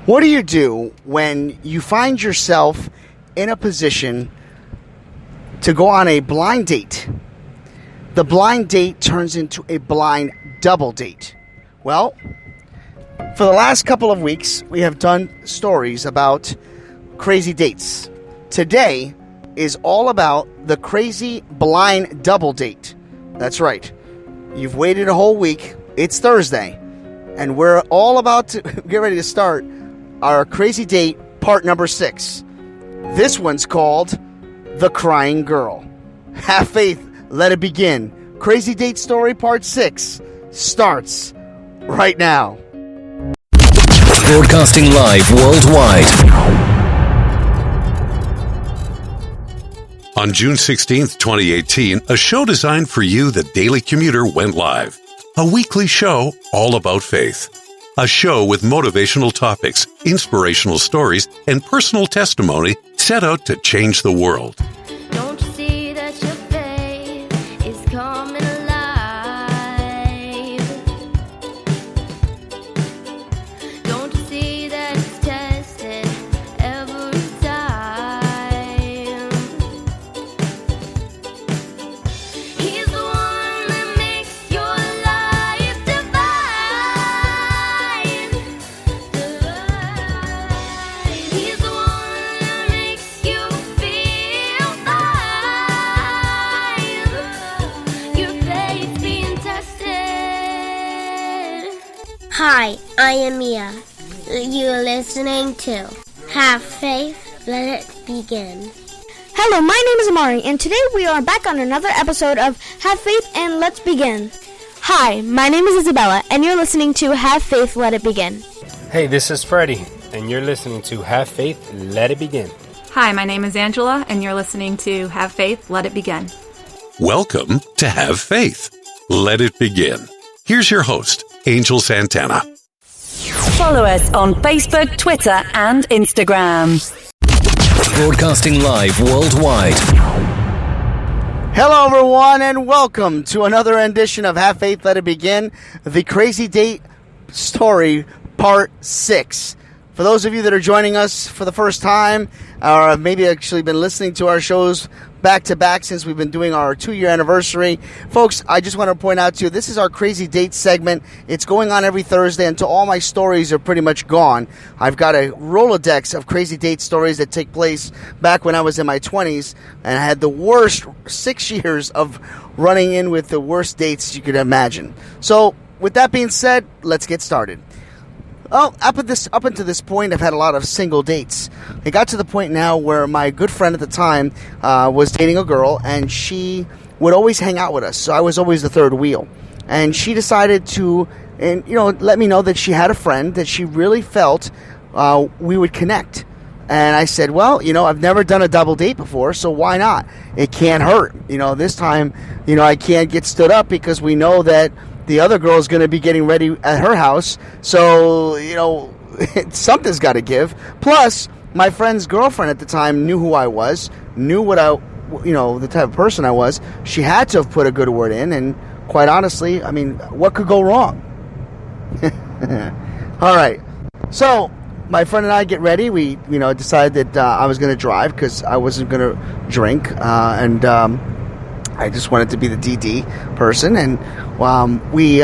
What do you do when you find yourself in a position to go on a blind date? The blind date turns into a blind double date. Well, for the last couple of weeks, we have done stories about crazy dates. Today is all about the crazy blind double date. That's right. You've waited a whole week. It's Thursday. And we're all about to get ready to start our crazy date part number 6. This one's called The Crying Girl. Have faith, let it begin. Crazy date story part 6 starts right now. Broadcasting live worldwide. On June 16th, 2018, a show designed for you, the Daily Commuter, went live. A weekly show all about faith. A show with motivational topics, inspirational stories, and personal testimony set out to change the world. Don't you see that your faith is coming alive? Don't you see that it's tested every time? He's the one that makes your life divine. He's the one that makes you feel fine. Your faith's being tested. Hi, I am Mia. You're listening to Have Faith, Let It Begin. Hello, my name is Amari, and today we are back on another episode of Have Faith and Let's Begin. Hi, my name is Isabella, and you're listening to Have Faith, Let It Begin. Hey, this is Freddie, and you're listening to Have Faith, Let It Begin. Hi, my name is Angela, and you're listening to Have Faith, Let It Begin. Welcome to Have Faith. Let it begin. Here's your host, Angel Santana. Follow us on Facebook, Twitter, and Instagram. Broadcasting live worldwide. Hello, everyone, and welcome to another edition of Have Faith, Let It Begin, the Crazy Date Story Part 6. For those of you that are joining us for the first time, or have maybe actually been listening to our shows back-to-back since we've been doing our 2-year anniversary, folks, I just want to point out to you, this is our Crazy Date segment. It's going on every Thursday until all my stories are pretty much gone. I've got a Rolodex of crazy date stories that take place back when I was in my 20s, and I had the worst 6 years of running in with the worst dates you could imagine. So, with that being said, let's get started. Well, up until this point, I've had a lot of single dates. It got to the point now where my good friend at the time was dating a girl, and she would always hang out with us. So I was always the third wheel. And she decided to, let me know that she had a friend that she really felt we would connect. And I said, well, I've never done a double date before, so why not? It can't hurt. This time, I can't get stood up because we know that the other girl is going to be getting ready at her house. So, something's got to give. Plus, my friend's girlfriend at the time knew who I was, knew what the type of person I was. She had to have put a good word in. And quite honestly, what could go wrong? All right. So, my friend and I get ready. We, decided that I was going to drive because I wasn't going to drink. I just wanted to be the DD person, and we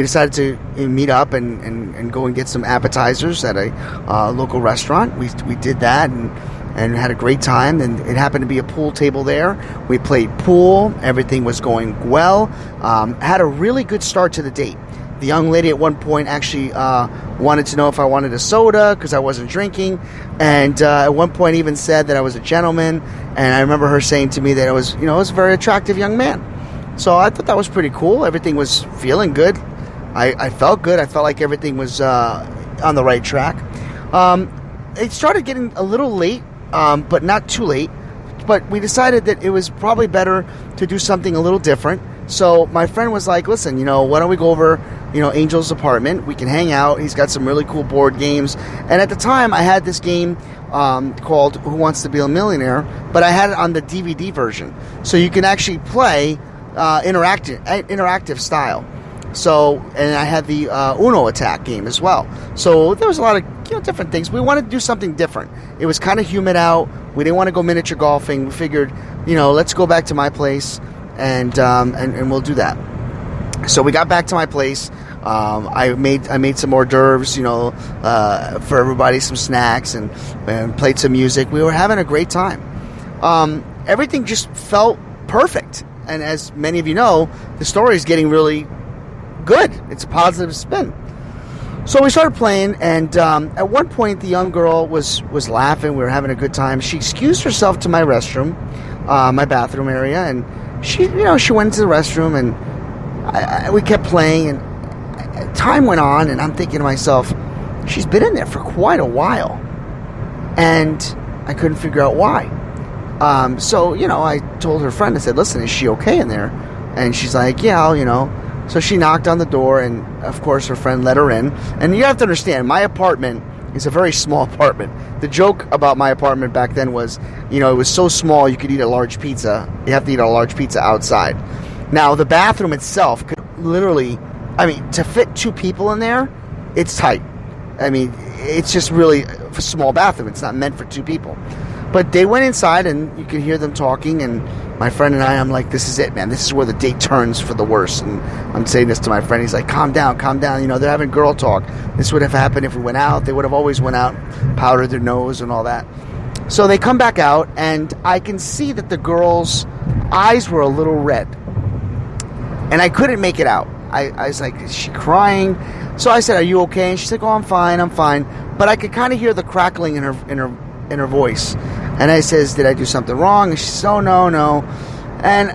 decided to meet up and go and get some appetizers at a local restaurant. We did that and had a great time, and it happened to be a pool table there. We played pool. Everything was going well. Had a really good start to the date. The young lady at one point actually wanted to know if I wanted a soda because I wasn't drinking, and at one point even said that I was a gentleman. And I remember her saying to me that I was a very attractive young man. So I thought that was pretty cool. Everything was feeling good. I felt good. I felt like everything was on the right track. It started getting a little late, but not too late. But we decided that it was probably better to do something a little different. So my friend was like, listen, why don't we go over, Angel's apartment? We can hang out. He's got some really cool board games. And at the time, I had this game called Who Wants to Be a Millionaire, but I had it on the DVD version. So you can actually play interactive style. So, and I had the Uno Attack game as well. So there was a lot of different things. We wanted to do something different. It was kind of humid out. We didn't want to go miniature golfing. We figured, let's go back to my place and we'll do that. So we got back to my place. I made some hors d'oeuvres, for everybody, some snacks, and played some music. We were having a great time. Everything just felt perfect. And as many of you know, the story is getting really good. It's a positive spin. So we started playing, and at one point, the young girl was laughing. We were having a good time. She excused herself to my restroom, my bathroom area, and she went into the restroom, and we kept playing, and time went on, and I'm thinking to myself, she's been in there for quite a while, and I couldn't figure out why. So I told her friend, I said, listen, is she okay in there? And she's like, yeah, So she knocked on the door, and of course her friend let her in. And you have to understand, my apartment is a very small apartment. The joke about my apartment back then was, it was so small you could eat a large pizza. You have to eat a large pizza outside. Now, the bathroom itself could literally, to fit 2 people in there, it's tight. It's just really a small bathroom. It's not meant for 2 people. But they went inside, and you could hear them talking, and my friend and I'm like, this is it, man. This is where the date turns for the worse. And I'm saying this to my friend. He's like, calm down. They're having girl talk. This would have happened if we went out. They would have always went out, powdered their nose and all that. So they come back out, and I can see that the girl's eyes were a little red. And I couldn't make it out. I was like, is she crying? So I said, are you okay? And she's like, oh, I'm fine. But I could kind of hear the crackling in her voice. And I says, did I do something wrong? And she says, oh, no. And,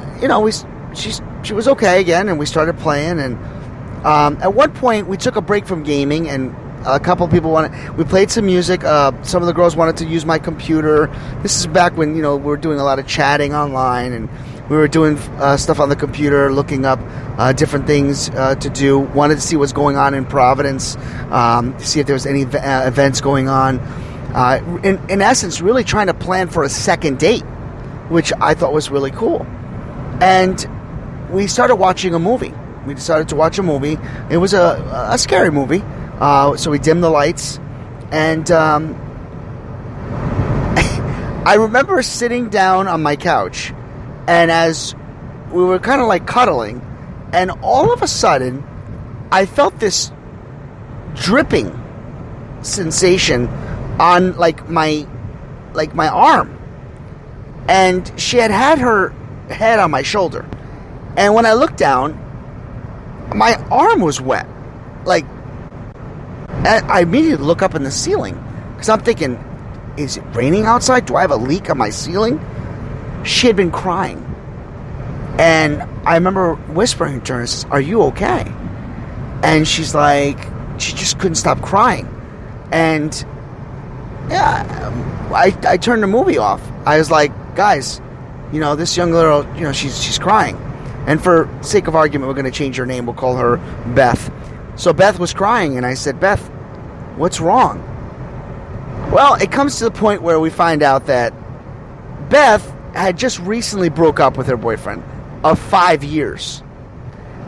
she was okay again, and we started playing. And at one point, we took a break from gaming, and a couple of people we played some music. Some of the girls wanted to use my computer. This is back when, we were doing a lot of chatting online, and we were doing stuff on the computer, looking up different things to do. Wanted to see what's going on in Providence, to see if there was any events going on. In essence, really trying to plan for a second date, which I thought was really cool. And we started watching a movie. We decided to watch a movie. It was a scary movie. So we dimmed the lights. And I remember sitting down on my couch, and as we were kind of like cuddling, and all of a sudden, I felt this dripping sensation on my arm, and she had her head on my shoulder, and when I looked down, my arm was wet. I immediately look up in the ceiling because I'm thinking, is it raining outside? Do I have a leak on my ceiling? She had been crying, and I remember whispering to her, "Are you okay?" And she's like, she just couldn't stop crying, and I turned the movie off. I was like, guys, this young girl, she's crying. And for sake of argument, we're going to change her name. We'll call her Beth. So Beth was crying, and I said, Beth, what's wrong? Well, it comes to the point where we find out that Beth had just recently broke up with her boyfriend of 5 years.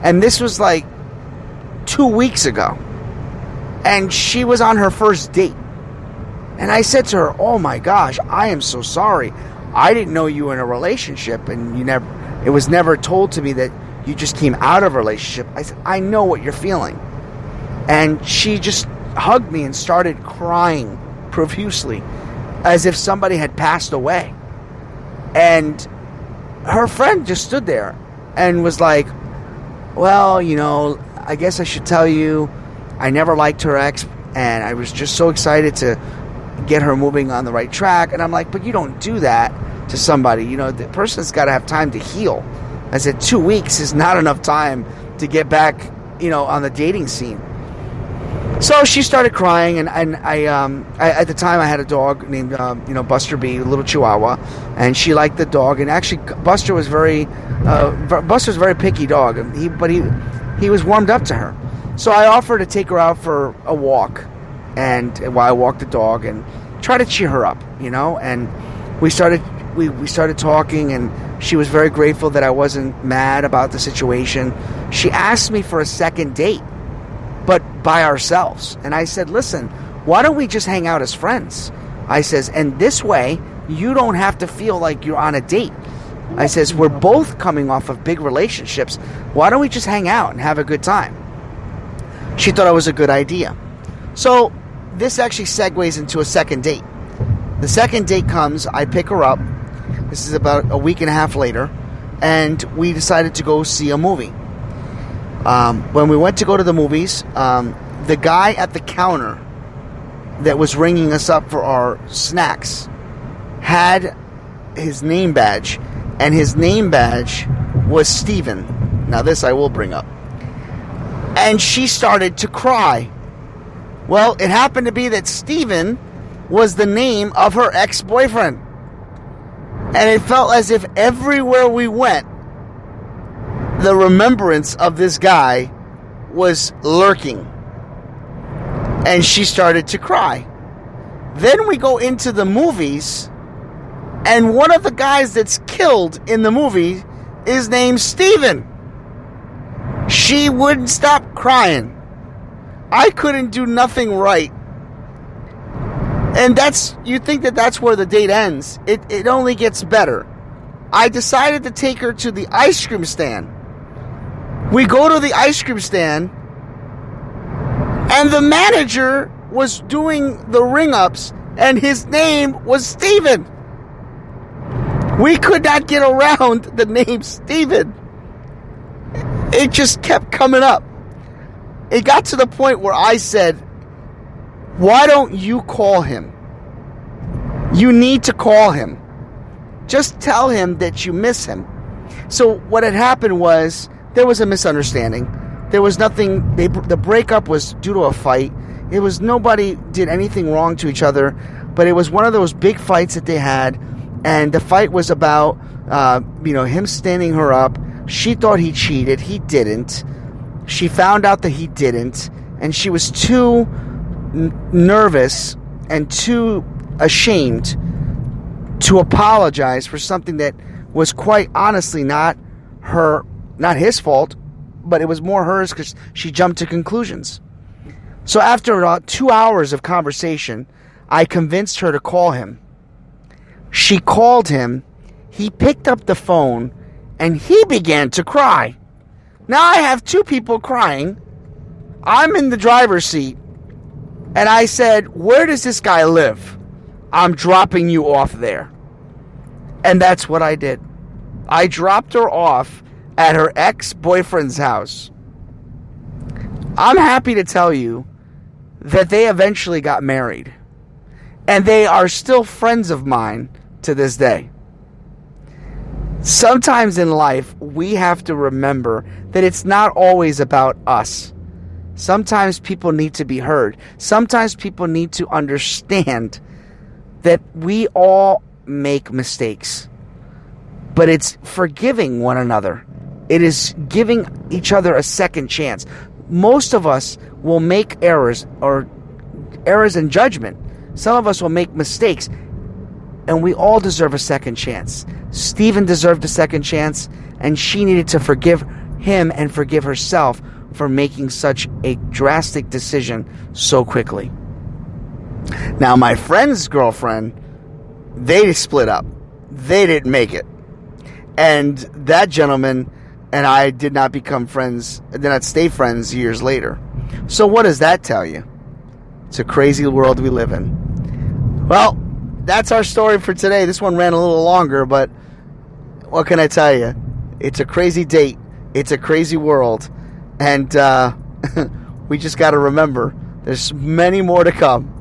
And this was 2 weeks ago. And she was on her first date. And I said to her, oh my gosh, I am so sorry. I didn't know you were in a relationship, and it was never told to me that you just came out of a relationship. I said, I know what you're feeling. And she just hugged me and started crying profusely as if somebody had passed away. And her friend just stood there and was like, well, I guess I should tell you, I never liked her ex, and I was just so excited to get her moving on the right track. And I'm like, but you don't do that to somebody. The person's got to have time to heal. I said 2 weeks is not enough time to get back, on the dating scene. So she started crying, and I at the time I had a dog named Buster B, a little Chihuahua, and she liked the dog. And actually, Buster was very picky dog, but he was warmed up to her. So I offered to take her out for a walk, and while I walked the dog and try to cheer her up, And we started talking, and she was very grateful that I wasn't mad about the situation. She asked me for a second date, but by ourselves. And I said, listen, why don't we just hang out as friends? I says, and this way, you don't have to feel like you're on a date. I says, we're both coming off of big relationships. Why don't we just hang out and have a good time? She thought it was a good idea. So this actually segues into a second date. The second date comes, I pick her up. This is about a week and a half later, and we decided to go see a movie. When we went to go to the movies, the guy at the counter that was ringing us up for our snacks had his name badge, and his name badge was Steven. Now this I will bring up. And she started to cry. Well, it happened to be that Steven was the name of her ex-boyfriend. And it felt as if everywhere we went, the remembrance of this guy was lurking. And she started to cry. Then we go into the movies, and one of the guys that's killed in the movie is named Steven. She wouldn't stop crying. I couldn't do nothing right. And you think that that's where the date ends. It only gets better. I decided to take her to the ice cream stand. We go to the ice cream stand, and the manager was doing the ring-ups, and his name was Steven. We could not get around the name Steven. It just kept coming up. It got to the point where I said, why don't you call him? You need to call him. Just tell him that you miss him. So what had happened was, there was a misunderstanding. There was nothing, the breakup was due to a fight. It was, nobody did anything wrong to each other, but it was one of those big fights that they had, and the fight was about, him standing her up. She thought he cheated. He didn't. She found out that he didn't, and she was too nervous and too ashamed to apologize for something that was quite honestly not his fault, but it was more hers because she jumped to conclusions. So after about 2 hours of conversation, I convinced her to call him. She called him. He picked up the phone, and he began to cry. Now I have two people crying. I'm in the driver's seat, and I said, where does this guy live? I'm dropping you off there. And that's what I did. I dropped her off at her ex-boyfriend's house. I'm happy to tell you that they eventually got married. And they are still friends of mine to this day. Sometimes in life, we have to remember that it's not always about us. Sometimes people need to be heard. Sometimes people need to understand that we all make mistakes. But it's forgiving one another. It is giving each other a second chance. Most of us will make errors in judgment. Some of us will make mistakes. And we all deserve a second chance. Stephen deserved a second chance, and she needed to forgive him and forgive herself for making such a drastic decision so quickly. Now, my friend's girlfriend, they split up. They didn't make it. And that gentleman and I did not become friends, did not stay friends years later. So what does that tell you? It's a crazy world we live in. Well, that's our story for today. This one ran a little longer, but what can I tell you? It's a crazy date. It's a crazy world. And we just got to remember, there's many more to come.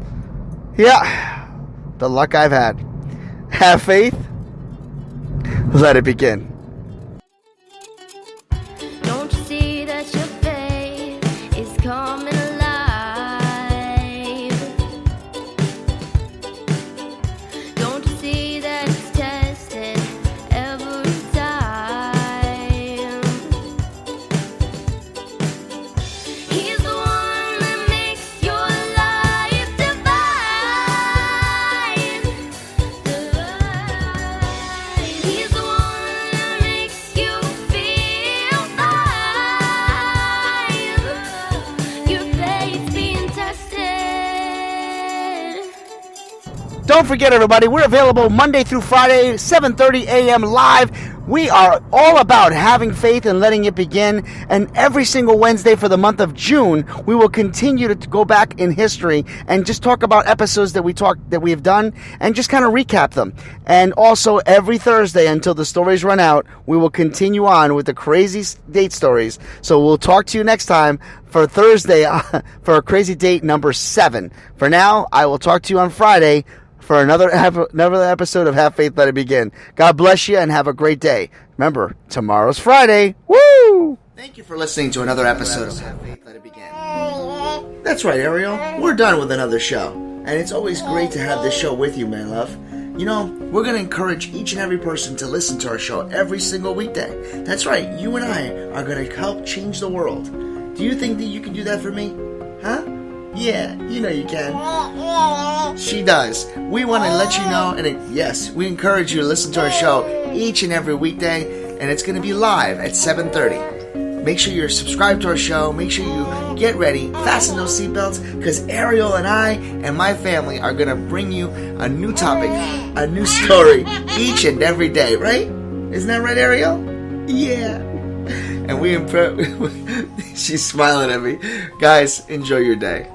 Yeah, the luck I've had. Have faith. Let it begin. Don't you see that your faith is coming alive? Don't you see that it's tested every time? He's the one that makes your life divine. He's the one that Don't forget, everybody, we're available Monday through Friday, 7:30 a.m. live. We are all about having faith and letting it begin. And every single Wednesday for the month of June, we will continue to go back in history and just talk about episodes that we have done and just kind of recap them. And also every Thursday until the stories run out, we will continue on with the crazy date stories. So we'll talk to you next time for Thursday for crazy date number 7. For now, I will talk to you on Friday for another episode of Have Faith, Let It Begin. God bless you and have a great day. Remember, tomorrow's Friday. Woo! Thank you for listening to another episode of Have Faith, Let It Begin. That's right, Ariel. We're done with another show. And it's always great to have this show with you, my love. You know, we're going to encourage each and every person to listen to our show every single weekday. That's right, you and I are going to help change the world. Do you think that you can do that for me? Huh? Yeah, you know you can. She does. We want to let you know, and yes, we encourage you to listen to our show each and every weekday, and it's going to be live at 7:30. Make sure you're subscribed to our show. Make sure you get ready, fasten those seatbelts, because Ariel and I and my family are going to bring you a new topic, a new story each and every day, right? Isn't that right, Ariel? Yeah. And she's smiling at me. Guys, enjoy your day.